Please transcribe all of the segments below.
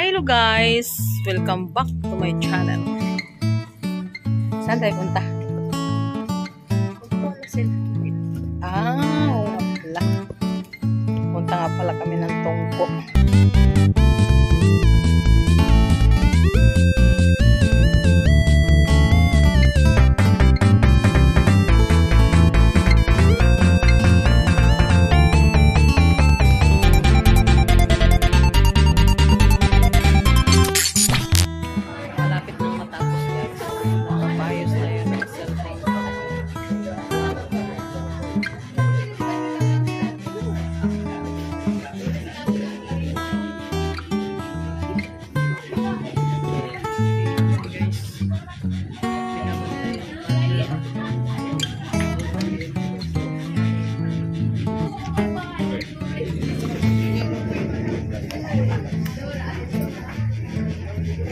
Hello guys! Welcome back to my channel. Saan tayo punta? Oo nga pala. Punta nga pala kami ng Tongko.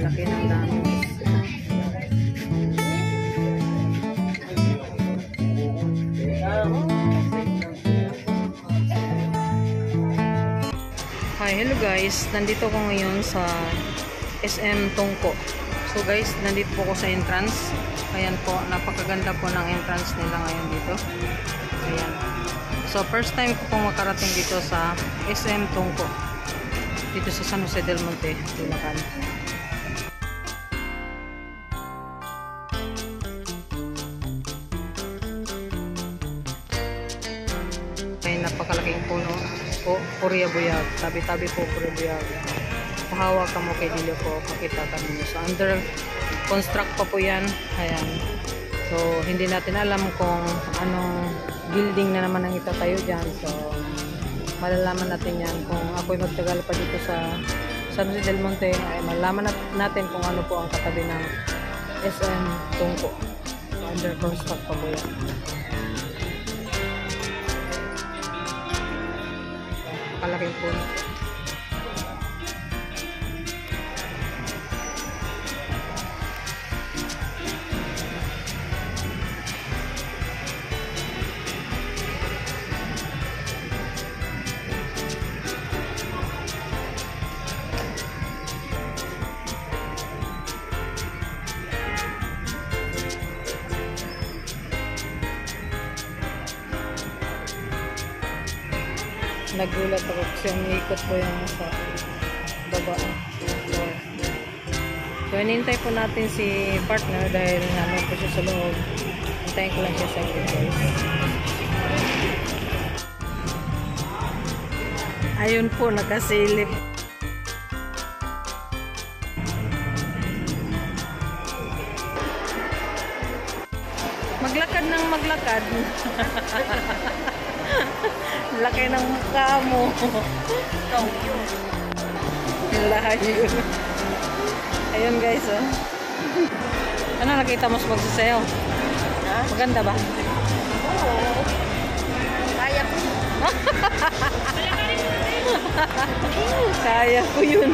Laki ng dami. Hi, hello guys. Nandito ko ngayon sa SM Tongko. So guys, nandito po ako sa entrance. Ayan po, napakaganda po ng entrance nila ngayon dito. Ayan. So first time ko pong makarating dito sa SM Tongko. Dito sa San Jose del Monte, Bulacan. May napakalaking puno po, Korea Buyag. Tabi-tabi po Korea Buyag. Pahawa ka mo kay Dilo po, makita ka ninyo. So under construct pa po yan. Ayan. So hindi natin alam kung anong building na naman ang itatayo dyan. So malalaman natin yan kung ako'y magtagal pa dito sa San Jose del Monte, ay malalaman natin kung ano po ang katabi ng SM Tongko. Under construct pa po yan. Kalaking puno. Nagulat ako kasi umiikot po yung sa baba. So hinintay po natin si partner dahil naman po siya sa loob. Hintayin ko lang siya sa guys. Ayun po, nakasilip. Maglakad ng maglakad. Laki ng mukha mo. Layo. Ayun guys, oh. Ano nakita mo sa pagsasayaw? Maganda ba? Oo. Kaya ko. Kaya ko yun.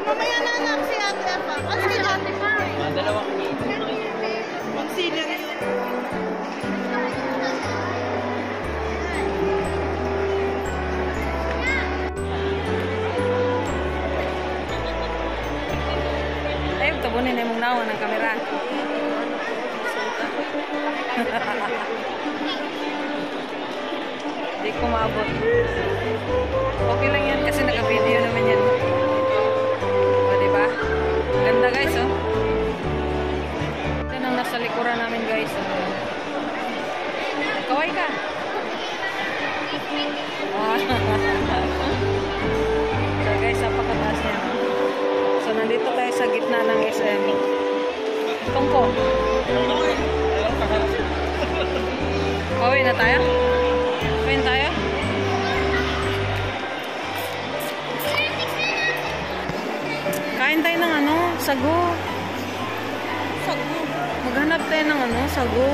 Mamaya na anak si Ate Pa. Ano si Ate Pa? Dalawa kami. Mag-senior yun. Tayo, tabunin na mong nawa ng kamera. Hindi ko maabot. Okay lang yan kasi naka-video naman yan. Ganda guys, oh. Yan ang nasa likuran namin guys. Kaway ka. So guys, napakataas niya. So nandito tayo sa gitna ng SM Tongko. Kaway na tayo? Kaway na tayo? Kain tayo ng ano, sago. Sago. Maghanap tayo ng ano, sago.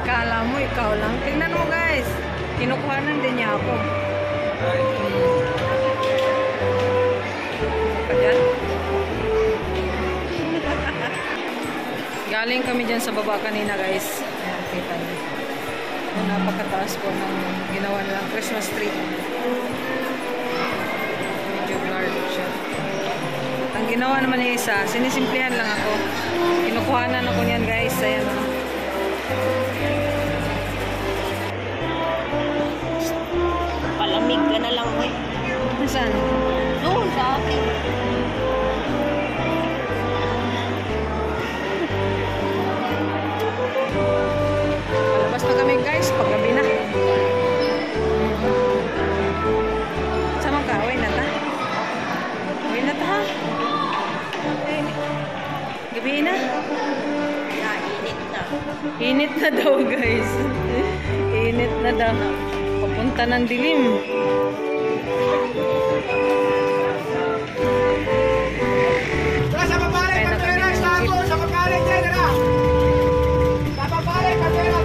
Kala mo ikaw lang. Tingnan mo guys. Kinukuhanan din niya ako. Pa dyan? Galing kami dyan sa baba kanina guys. Ayan, kita niyo. Napakataas po ng ginawa nilang Christmas tree. Medyo blurred siya. Ang ginawa naman niya isa, sinisimplihan lang ako. Kinukuhanan ako niyan guys. Ayan o. Palamig ka na lang mo eh. Saan? Doon sa akin. Palabas na kami guys, paggabi na. Sama ka, uwi na ta. Uwi na ta ha. Gabi na. Init na. Init na daw guys. Init na daw. Papunta ng dilim. Sa babalik ka pera, estado! Sa babalik ka pera! Sa babalik ka pera!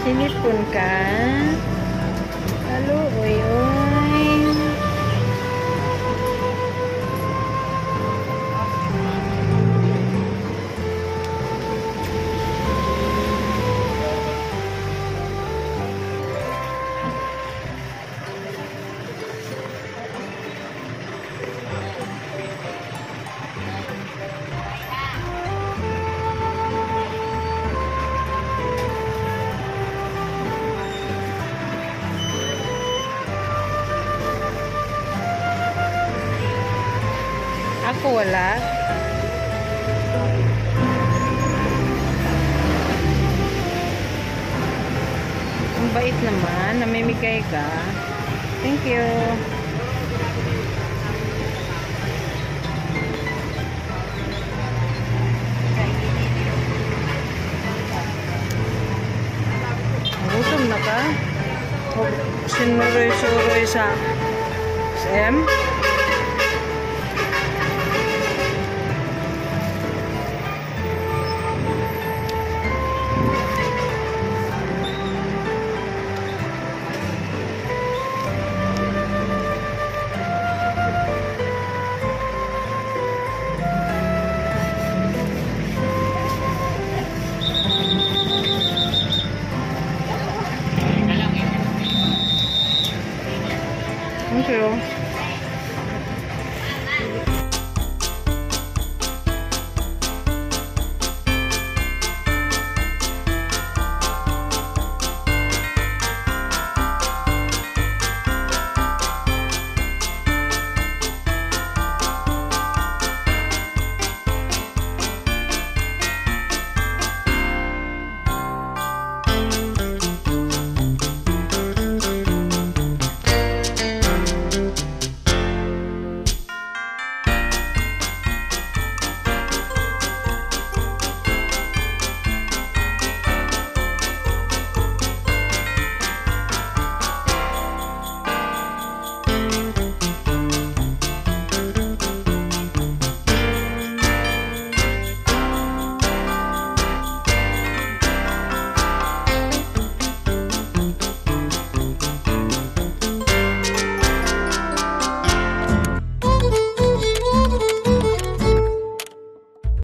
Sinipon ka? Halo, oy, oy. Ako wala. Ang bait naman, namimigay ka. Thank you. Gutom na ka? Sinuroy-suroy sa SM? Thank you.